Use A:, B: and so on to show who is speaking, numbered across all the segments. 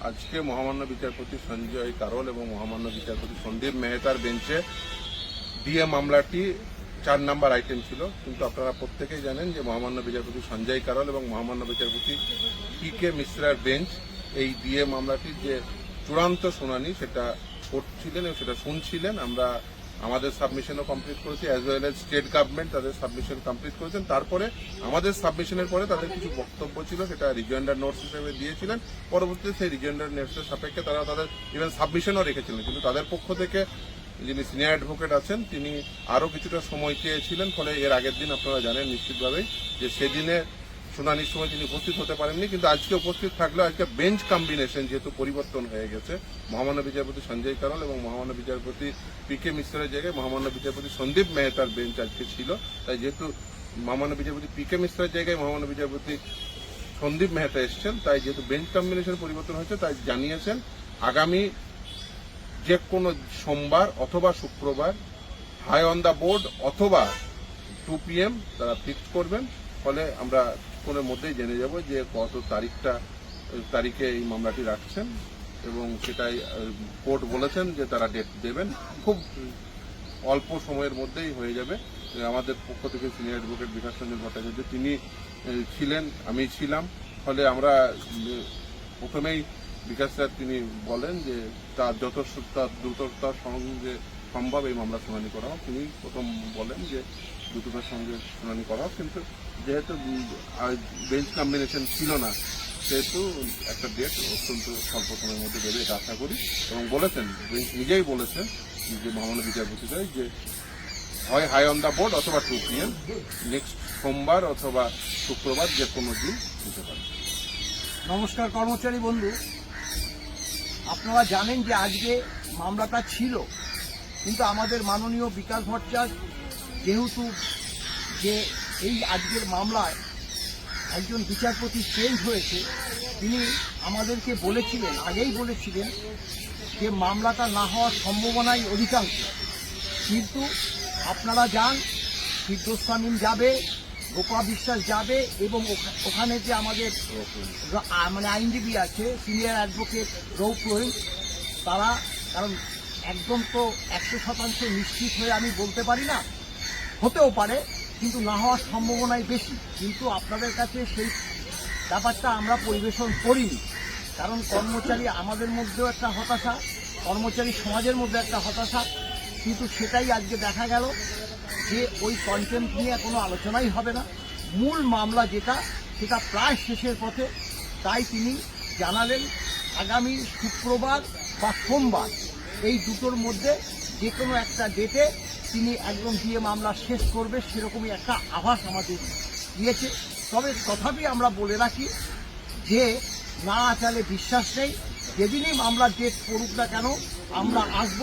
A: আজকে মহামান্য বিচারপতি সঞ্জয় কারোল এবং মহামান্য বিচারপতি সন্দীপ মেহতার বেঞ্চে ডিএ মামলাটি 4 নম্বর আইটেম ছিল, কিন্তু আপনারা প্রত্যেকেই জানেন যে মহামান্য বিচারপতি সঞ্জয় কারোল এবং মহামান্য বিচারপতি পিকে মিশ্রার বেঞ্চ এই ডিএ মামলাটির যে চূড়ান্ত শুনানি সেটা করছিলেন এবং সেটা শুনছিলেন। আমরা আমাদের সাবমিশনও কমপ্লিট করেছি, as well as state government তাদের সাবমিশন কমপ্লিট করেছেন। তারপরে আমাদের সাবমিশনের পরে তাদের কিছু বক্তব্য ছিল, সেটা রিজয়েন্ডার নোটস হিসেবে দিয়েছিলেন। পরবর্তীতে সেই রিজয়েন্ডার নোটসের সাপেক্ষে তারা তাদের ইভেন সাবমিশনও রেখেছিলেন, কিন্তু তাদের পক্ষ থেকে যিনি সিনিয়র অ্যাডভোকেট আছেন তিনি আরও কিছুটা সময় চেয়েছিলেন। ফলে এর আগের দিন আপনারা জানেন নিশ্চিতভাবেই যে সেদিনে শুনানির সময় তিনি উপস্থিত হতে পারেননি, কিন্তু আজকে উপস্থিত থাকলেও আজকে বেঞ্চ কম্বিনেশন যেহেতু পরিবর্তন হয়ে গেছে, মহামান্য বিচারপতি সঞ্জয় কারোল এবং মহামান্য বিচারপতি পিকে মিশ্রের জায়গায় মহামান্য বিচারপতি সন্দীপ মেহতার বেঞ্চ আজকে ছিল। তাই যেহেতু মহামান্য বিচারপতি পিকে মিশ্রের জায়গায় মহামান্য বিচারপতি সন্দীপ মেহতা এসছেন, তাই যেহেতু বেঞ্চ কম্বিনেশন পরিবর্তন হয়েছে তাই জানিয়েছেন আগামী যে কোনো সোমবার অথবা শুক্রবার হাই অন দ্য বোর্ড অথবা 2 PM তারা ফিক্স করবেন। ফলে আমরা কিছুক্ষণের মধ্যেই জেনে যাব যে কত তারিখে এই মামলাটি রাখছেন, এবং সেটাই কোর্ট বলেছেন যে তারা ডেট দেবেন। খুব অল্প সময়ের মধ্যেই হয়ে যাবে। আমাদের পক্ষ থেকে সিনিয়র অ্যাডভোকেট বিকাশ রঞ্জন ভট্টাচার্য তিনি ছিলেন, আমি ছিলাম। ফলে আমরা প্রথমেই বিকাশ স্যার তিনি বলেন যে তার যত দ্রুততার সঙ্গে সম্ভব এই মামলা শুনানি করা হোক। তিনি প্রথম বলেন যে দ্রুততার সঙ্গে শুনানি করা হোক, কিন্তু যেহেতু বেঞ্চ কম্বিনেশন ছিল না সেহেতু একটা ডেট অত্যন্ত স্বল্প সময়ের মধ্যে দেবে এটা আশা করি। এবং বলেছেন, বেঞ্চ নিজেই বলেছেন যে মহামান্য বিচারপতিরাই যে হয় হাই অন দ্য বোর্ড অথবা 2 PM নেক্সট সোমবার অথবা শুক্রবার যে কোনো দিন হতে পারে।
B: নমস্কার কর্মচারী বন্ধু, আপনারা জানেন যে আজকে মামলাটা ছিল, কিন্তু আমাদের মাননীয় বিকাশ ভট্টাচার্য যেহেতু যে এই আজকের মামলায় একজন বিচারপতি চেঞ্জ হয়েছে, তিনি আমাদেরকে বলেছিলেন, আগেই বলেছিলেন যে মামলাটা না হওয়ার সম্ভাবনাই অধিকাংশ। কিন্তু আপনারা যান, ফিরদৌস যাবে, গোপা বিশ্বাস যাবে, এবং ওখানে যে আমাদের মানে আইনজীবী আছে সিনিয়র অ্যাডভোকেট রৌফ রহিম, তারা, কারণ একদম তো 100% নিশ্চিত হয়ে আমি বলতে পারি না, হতেও পারে, কিন্তু না হওয়ার সম্ভাবনাই বেশি। কিন্তু আপনাদের কাছে সেই ব্যাপারটা আমরা পরিবেশন করিনি, কারণ কর্মচারী আমাদের মধ্যেও একটা হতাশা, কর্মচারী সমাজের মধ্যে একটা হতাশা। কিন্তু সেটাই আজকে দেখা গেল যে ওই কন্টেন্ট নিয়ে কোনো আলোচনাই হবে না। মূল মামলা যেটা, সেটা প্রায় শেষের পথে। তাই তিনি জানালেন আগামী শুক্রবার বা সোমবার এই দুটোর মধ্যে যে কোনো একটা ডেটে তিনি একদম দিয়ে মামলা শেষ করবে, সেরকমই একটা আভাস আমাদের দিয়েছে। তবে তথাপি আমরা বলে রাখি যে না আচালে বিশ্বাস নেই, যেদিনই মামলার ডেট পড়ুক না কেন আমরা আসব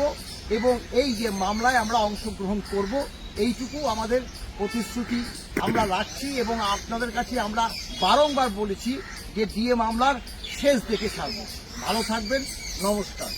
B: এবং এই যে মামলায় আমরা অংশগ্রহণ করব, এইটুকু আমাদের প্রতিশ্রুতি আমরা রাখছি। এবং আপনাদের কাছে আমরা বারংবার বলেছি যে ডিএ মামলার শেষ দেখে ছাড়ব। ভালো থাকবেন, নমস্কার।